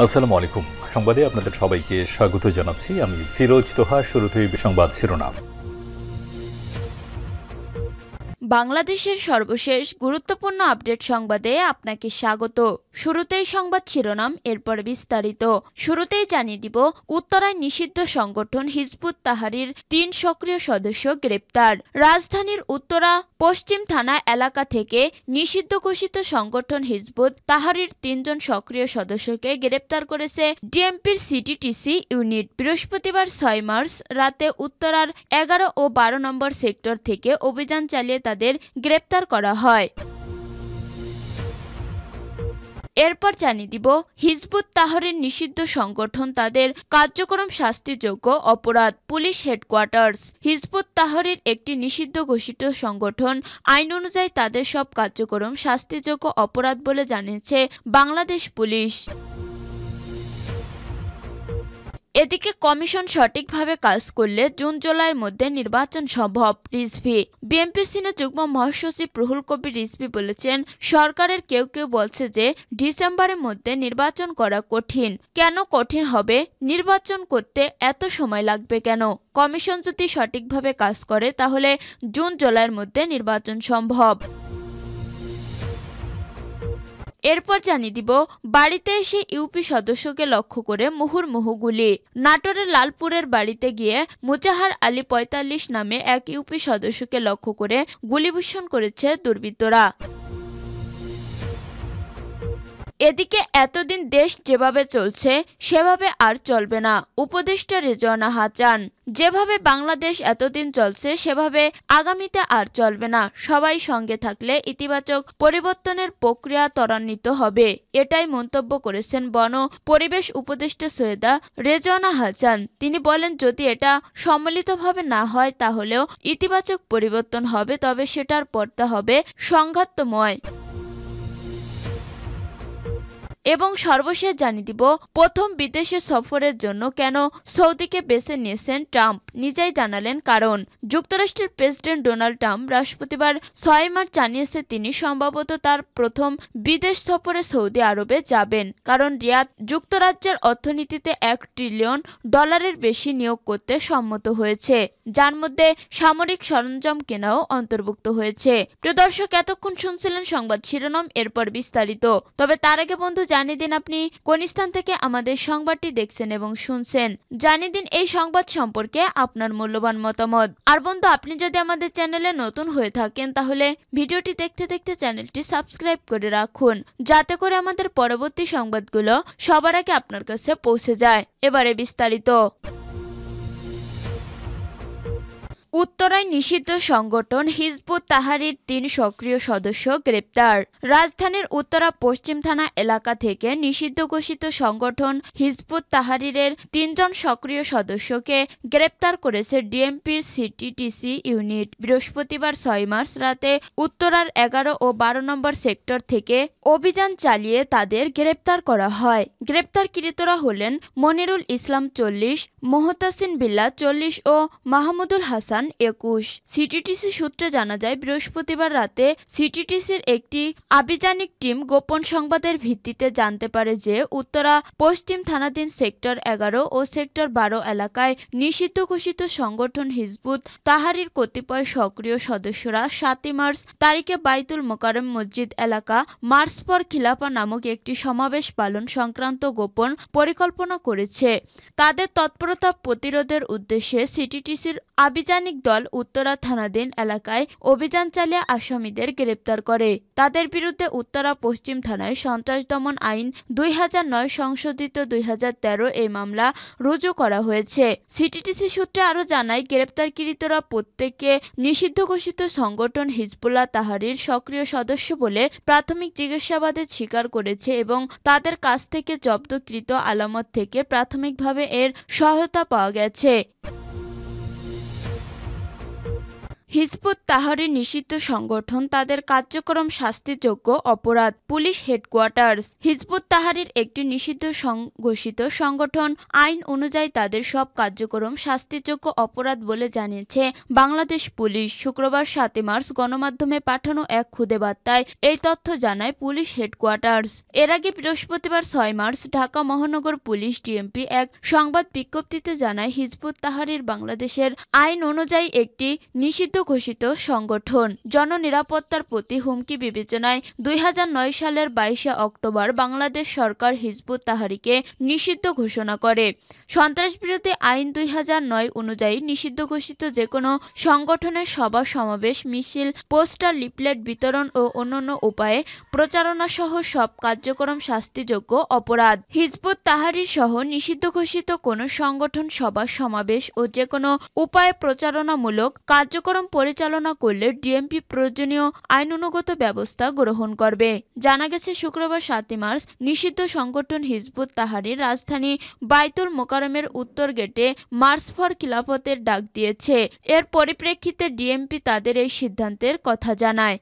আসসালামু আলাইকুম। সংবাদে আপনাদের সবাইকে স্বাগত জানাচ্ছি। আমি ফিরোজ তোহা। শুরুতেই সংবাদ শিরোনাম। বাংলাদেশের সর্বশেষ গুরুত্বপূর্ণ আপডেট সংবাদে আপনাকে স্বাগত। শুরুতেই সংবাদ শিরোনাম, এরপর বিস্তারিত। শুরুতেই জানিয়ে দিব, উত্তরায় নিষিদ্ধ সংগঠন হিজবুত তাহরীর ৩ সক্রিয় সদস্য গ্রেপ্তার। রাজধানীর উত্তরা পশ্চিম থানা এলাকা থেকে নিষিদ্ধ ঘোষিত সংগঠন হিজবুত তাহরীর ৩ জন সক্রিয় সদস্যকে গ্রেপ্তার করেছে ডিএমপির সিটিটিসি ইউনিট। বৃহস্পতিবার ৬ মার্চ রাতে উত্তরার ১১ ও ১২ নম্বর সেক্টর থেকে অভিযান চালিয়ে তাদের গ্রেপ্তার করা হয়। এরপর জানিয়ে দিব, হিজবুত তাহরীর নিষিদ্ধ সংগঠন, তাদের কার্যক্রম শাস্তিযোগ্য অপরাধ। Police headquarters. হিজবুত তাহরীর একটি নিষিদ্ধ ঘোষিত সংগঠন। আইন অনুযায়ী তাদের সব কার্যক্রম শাস্তিযোগ্য অপরাধ বলে জানিয়েছে বাংলাদেশ পুলিশ। এদিকে কমিশন সঠিকভাবে কাজ করলে জুন জুলাইয়ের মধ্যে নির্বাচন সম্ভব। রিজভী। বিএনপির সিনিয়র যুগ্ম মহাসচিব রুহুল কবির রিজভী বলেছেন, সরকারের কেউ কেউ বলছে যে ডিসেম্বরের মধ্যে নির্বাচন করা কঠিন। কেন কঠিন হবে? নির্বাচন করতে এত সময় লাগবে কেন? কমিশন যদি সঠিকভাবে কাজ করে তাহলে জুন জুলাইয়ের মধ্যে নির্বাচন সম্ভব। এরপর জানিয়ে দিব, বাড়িতে এসে ইউপি সদস্যকে লক্ষ্য করে মুহুর্মুহু গুলি। নাটোরের লালপুরের বাড়িতে গিয়ে মুজাহার আলী ৪৫ নামে এক ইউপি সদস্যকে লক্ষ্য করে গুলিবর্ষণ করেছে দুর্বৃত্তরা। এদিকে এতদিন দেশ যেভাবে চলছে সেভাবে আর চলবে না, উপদেষ্টা রেজওয়ানা হাসান। যেভাবে বাংলাদেশ এতদিন চলছে সেভাবে আগামীতে আর চলবে না। সবাই সঙ্গে থাকলে ইতিবাচক পরিবর্তনের প্রক্রিয়া ত্বরান্বিত হবে, এটাই মন্তব্য করেছেন বন পরিবেশ উপদেষ্টা সৈয়দা রেজওয়ানা হাসান। তিনি বলেন, যদি এটা সম্মিলিতভাবে না হয় তাহলেও ইতিবাচক পরিবর্তন হবে, তবে সেটার পড়তে হবে সংঘাতময়। এবং সর্বশেষ জানিয়ে দিব, প্রথম বিদেশে সফরের জন্য কেন সৌদিকে বেছে নিয়েছেন ট্রাম্প, নিজেই জানালেন কারণ। যুক্তরাষ্ট্রের প্রেসিডেন্ট ডোনাল্ড ট্রাম্প বৃহস্পতিবার ৬ মার্চ জানিয়েছে তিনি সম্ভবত তার প্রথম বিদেশ সফরে সৌদি আরবে যাবেন, কারণ রিয়াদ যুক্তরাজ্যের অর্থনীতিতে $1 ট্রিলিয়ন বেশি নিয়োগ করতে সম্মত হয়েছে, যার মধ্যে সামরিক সরঞ্জাম কেনাও অন্তর্ভুক্ত হয়েছে। প্রিয় দর্শক, এতক্ষণ শুনছিলেন সংবাদ শিরোনাম, এরপর বিস্তারিত। তবে তার আগে বন্ধু, জানিয়ে দিন আপনি কোন স্থান থেকে আমাদের সংবাদটি দেখছেন এবং শুনছেন। জানিয়ে দিন এই সংবাদ সম্পর্কে আপনার মূল্যবান মতামত। আর বন্ধু, আপনি যদি আমাদের চ্যানেলে নতুন হয়ে থাকেন তাহলে ভিডিওটি দেখতে দেখতে চ্যানেলটি সাবস্ক্রাইব করে রাখুন, যাতে করে আমাদের পরবর্তী সংবাদগুলো সবার আগে আপনার কাছে পৌঁছে যায়। এবারে বিস্তারিত। উত্তরায় নিষিদ্ধ সংগঠন হিজবুত তাহরীর ৩ সক্রিয় সদস্য গ্রেপ্তার। রাজধানীর উত্তরা পশ্চিম থানা এলাকা থেকে নিষিদ্ধ ঘোষিত সংগঠন হিজবুত তাহরীরের ৩ জন সক্রিয় সদস্যকে গ্রেপ্তার করেছে ডিএমপির সিটিটিসি ইউনিট। বৃহস্পতিবার ৬ মার্চ রাতে উত্তরার ১১ ও ১২ নম্বর সেক্টর থেকে অভিযান চালিয়ে তাদের গ্রেপ্তার করা হয়। গ্রেপ্তারকৃতরা হলেন মনিরুল ইসলাম ৪০, মোহতাসিন বিল্লাহ ৪০ ও মাহমুদুল হাসান ২১। সিটিটিসি সূত্রে জানা যায়, বৃহস্পতিবার রাতে সিটিটিসির একটি আভিযানিক টিম গোপন সংবাদের ভিত্তিতে জানতে পারে যে উত্তরা পশ্চিম থানাধীন সেক্টর ১১ ও সেক্টর ১২ এলাকায় নিষিদ্ধ ঘোষিত সংগঠন হিজবুত তাহরীর কতিপয় সক্রিয় সদস্যরা ৭ মার্চ তারিখে বাইতুল মোকাররম মসজিদ এলাকা মার্চ ফর খিলাফা নামক একটি সমাবেশ পালন সংক্রান্ত গোপন পরিকল্পনা করেছে। তাদের তৎপরতা প্রতিরোধের উদ্দেশ্যে সিটিটিসির আভিযানিক দল উত্তরা থানাধীন এলাকায় অভিযান চালিয়ে আসামিদের গ্রেপ্তার করে। তাদের বিরুদ্ধে উত্তরা পশ্চিম থানায় সন্ত্রাস দমন আইন ২০০৯ সংশোধিত ২০১৩ এই মামলা রুজু করা হয়েছে। সিটিটিসি সূত্রে আরও জানায়, গ্রেপ্তারকৃতরা প্রত্যেকে নিষিদ্ধ ঘোষিত সংগঠন হিজবুল্লাহ তাহরীর সক্রিয় সদস্য বলে প্রাথমিক জিজ্ঞাসাবাদে স্বীকার করেছে এবং তাদের কাছ থেকে জব্দকৃত আলামত থেকে প্রাথমিকভাবে এর সহায়তা পাওয়া গেছে। হিজবুত তাহরির নিষিদ্ধ সংগঠন, তাদের কার্যক্রম শাস্তিযোগ্য অপরাধ। Police headquarters. হিজবুত তাহরির একটি নিষিদ্ধ ঘোষিত সংগঠন। আইন অনুযায়ী তাদের সব কার্যক্রম শাস্তিযোগ্য অপরাধ বলে জানিয়েছে বাংলাদেশ পুলিশ। শুক্রবার 7 মার্চ গণমাধ্যমে পাঠানো এক খুদে বার্তায় এই তথ্য জানায় পুলিশ হেডকোয়ার্টার্স। এর আগে বৃহস্পতিবার 6 মার্চ ঢাকা মহানগর পুলিশ ডিএমপি এক সংবাদ বিজ্ঞপ্তিতে জানায়, হিজবুত তাহরির বাংলাদেশের আইন অনুযায়ী একটি নিষিদ্ধ ঘোষিত সংগঠন। জননিরাপত্তার প্রতি হুমকি বিবেচনায় 2009 সালের 22 অক্টোবর বাংলাদেশ সরকার হিজবুত তাহরিকে নিষিদ্ধ ঘোষণা করে। সন্ত্রাসবিরোধী আইন 2009 অনুযায়ী নিষিদ্ধ ঘোষিত যে কোনো সংগঠনের সভা সমাবেশ, মিছিল, পোস্টার, লিফলেট বিতরণ ও অন্যান্য উপায়ে প্রচারণা সহ সব কার্যক্রম শাস্তিযোগ্য অপরাধ। হিজবুত তাহরির সহ নিষিদ্ধ ঘোষিত কোনো সংগঠন সভা সমাবেশ ও যে কোনো উপায়ে প্রচারণামূলক কার্যক্রম পরিচালনা করলে ডিএমপি প্রয়োজনীয় আইনানুগত ব্যবস্থা গ্রহণ করবে। জানা গেছে, শুক্রবার 7 মার্চ নিষিদ্ধ সংগঠন হিজবুত তাহরির রাজধানী বাইতুল মোকাররমের উত্তর গেটে মার্চ ফর খিলাফতের ডাক দিয়েছে। এর পরিপ্রেক্ষিতে ডিএমপি তাদের এই সিদ্ধান্তের কথা জানায়।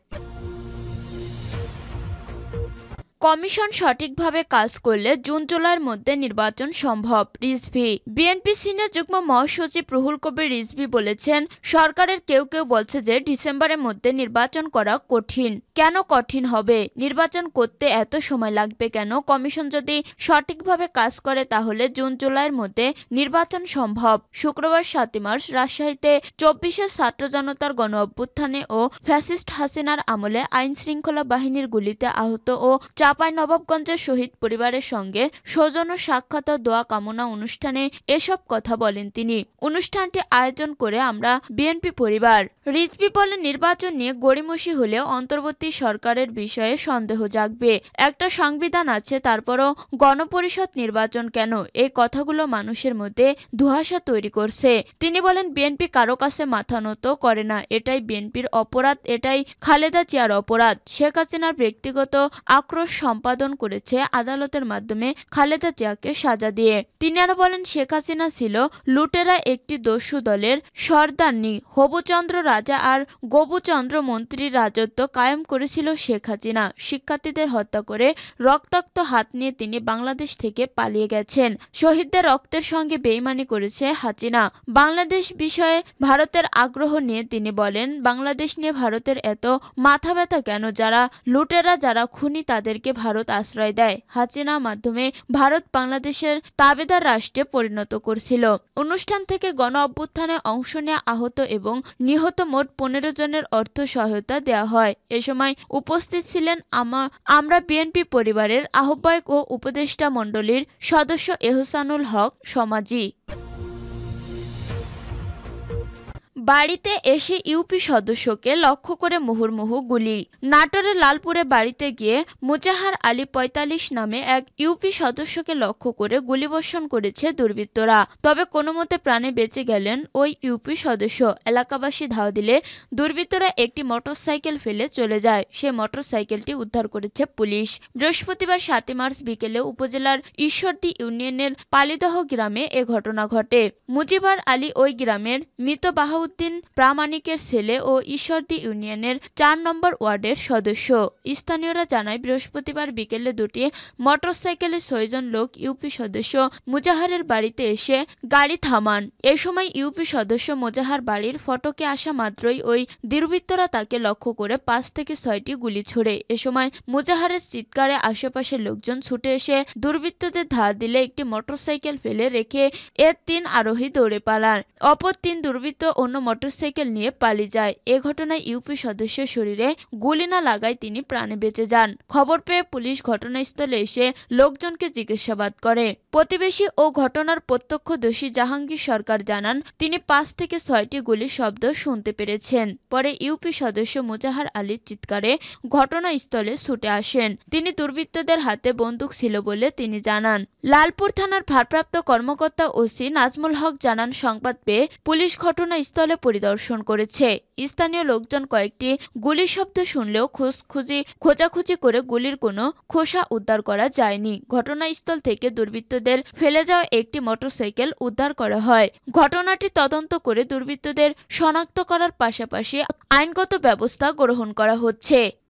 কমিশন সঠিকভাবে কাজ করলে জুন-জুলাইয়ের মধ্যে নির্বাচন সম্ভব। রিজভী। বিএনপি সিনিয়র যুগ্ম মহাসচিব রুহুল কবির রিজভী বলেছেন, সরকারের কেউ কেউ বলছে যে ডিসেম্বরের মধ্যে নির্বাচন করা কঠিন। কেন কঠিন হবে? নির্বাচন করতে এত সময় লাগবে কেন? কমিশন যদি সঠিকভাবে কাজ করে তাহলে জুন-জুলাইয়ের মধ্যে নির্বাচন সম্ভব। শুক্রবার 7 মার্চ রাজশাহীতে 24 ছাত্র জনতার গণ অভ্যুত্থানে ও ফ্যাসিস্ট হাসিনার আমলে আইন শৃঙ্খলা বাহিনীর গুলিতে আহত ও চাঁপাইনবাবগঞ্জের শহীদ পরিবারের সঙ্গে সৌজন্য সাক্ষাৎ ও দোয়া কামনা অনুষ্ঠানে এসব কথা বলেন তিনি। অনুষ্ঠানটি আয়োজন করে আমরা বিএনপি পরিবার। রিজভী বলেন, নির্বাচন নিয়ে গড়িমসি হলেও অন্তর্বর্তী সরকারের বিষয়ে সন্দেহ জাগবে। একটা সংবিধান আছে, তারপরও গণপরিষদ নির্বাচন কেন? এই কথাগুলো মানুষের মধ্যে ধোঁয়াশা তৈরি করছে। তিনি বলেন, বিএনপি কারো কাছে মাথা নত করে না। এটাই বিএনপির অপরাধ, এটাই খালেদা জিয়ার অপরাধ। শেখ হাসিনার ব্যক্তিগত আক্রোশ সম্পাদন করেছে আদালতের মাধ্যমে খালেদা জিয়াকে সাজা দিয়ে। তিনি আরো বলেন, শেখ হাসিনা ছিল লুটেরা একটি দস্যু দলের সর্দারনি। হবুচন্দ্র রাজা আর গবুচন্দ্র মন্ত্রীর রাজত্ব কায়েম করেছিল শেখ হাসিনা। শিক্ষার্থীদের হত্যা করে রক্তাক্ত হাত নিয়ে তিনি বাংলাদেশ থেকে পালিয়ে গেছেন। শহীদদের রক্তের সঙ্গে বেইমানি করেছে হাসিনা। বাংলাদেশ বিষয়ে ভারতের আগ্রহ নিয়ে তিনি বলেন, বাংলাদেশ নিয়ে ভারতের এত মাথা ব্যথা কেন? যারা লুটেরা, যারা খুনি, তাদেরকে ভারত আশ্রয় দেয়। হাসিনা মাধ্যমে ভারত বাংলাদেশের তাবেদার রাষ্ট্রে পরিণত করছিল। অনুষ্ঠান থেকে গণ অভ্যুত্থানে অংশ নেওয়া আহত এবং নিহত মোট 15 জনের অর্থ সহায়তা দেওয়া হয়। এ সময় উপস্থিত ছিলেন আমরা বিএনপি পরিবারের আহ্বায়ক ও উপদেষ্টা মণ্ডলীর সদস্য এহসানুল হক সমাজি। বাড়িতে এসে ইউপি সদস্যকে লক্ষ্য করে মুহুর্মুহু গুলি। নাটোরের লালপুরে বাড়িতে গিয়ে মুজাহার আলী 45 নামে এক ইউপি সদস্যকে লক্ষ্য করে গুলিবর্ষণ করেছে দুর্বৃত্তরা। তবে কোনোমতে প্রাণে বেঁচে গেলেন ওই ইউপি সদস্য। এলাকাবাসী ধাওয়া দিলে দুর্বৃত্তরা একটি মোটরসাইকেল ফেলে চলে যায়। সে মোটরসাইকেলটি উদ্ধার করেছে পুলিশ। বৃহস্পতিবার 7 মার্চ বিকেলে উপজেলার ঈশ্বরদী ইউনিয়নের পালিদহ গ্রামে এ ঘটনা ঘটে। মুজিবার আলী ওই গ্রামের মৃত বাহাউদ্দিন প্রামাণিকের ছেলে ও ঈশ্বরদী ইউনিয়নের 4 নম্বর ওয়ার্ডের সদস্য। স্থানীয়রা জানায়, বৃহস্পতিবার বিকেলে দুটি মোটরসাইকেলে 6 জন লোক ইউপি সদস্য মুজাহারের বাড়িতে এসে গাড়ি থামান। এ সময় ইউপি সদস্য মুজাহার বাড়ির ফটকে আসা মাত্রই ওই দুর্বৃত্তরা তাকে লক্ষ্য করে 5 থেকে 6টি গুলি ছোড়ে। এ সময় মুজাহারের চিৎকারে আশেপাশের লোকজন ছুটে এসে দুর্বৃত্তদের ধাওয়া দিলে একটি মোটরসাইকেল ফেলে রেখে এর 3 আরোহী দৌড়ে পালান। অপর 3 দুর্বৃত্ত অন্য মোটরসাইকেল নিয়ে পালিয়ে যায়। এ ঘটনায় ইউপি সদস্যের শরীরে গুলি না লাগায় তিনি প্রাণে বেঁচে যান। খবর পেয়ে পুলিশ ঘটনাস্থলে এসে লোকজনকে জিজ্ঞাসাবাদ করে। প্রতিবেশী ও ঘটনার প্রত্যক্ষদর্শী জাহাঙ্গীর সরকার জানান, তিনি 5 থেকে 6টি গুলির শব্দ শুনতে পেরেছেন। পরে ইউপি সদস্য মুজাহার আলীর চিৎকারে ঘটনাস্থলে ছুটে আসেন। তিনি দুর্বৃত্তদের হাতে বন্দুক ছিল বলে তিনি জানান। লালপুর থানার ভারপ্রাপ্ত কর্মকর্তা ওসি নাজমুল হক জানান, সংবাদ পেয়ে পুলিশ ঘটনাস্থলে ঘটনাস্থলে পরিদর্শন করেছে। স্থানীয় লোকজন কয়েকটি গুলির শব্দ শুনলেও খোঁজাখুঁজি করে গুলির কোনো খোসা উদ্ধার করা যায়নি। ঘটনাস্থল থেকে দুর্বৃত্তদের ফেলে যাওয়া একটি মোটরসাইকেল উদ্ধার করা হয়। ঘটনাটি তদন্ত করে দুর্বৃত্তদের শনাক্ত করার পাশাপাশি আইনগত ব্যবস্থা গ্রহণ করা হচ্ছে।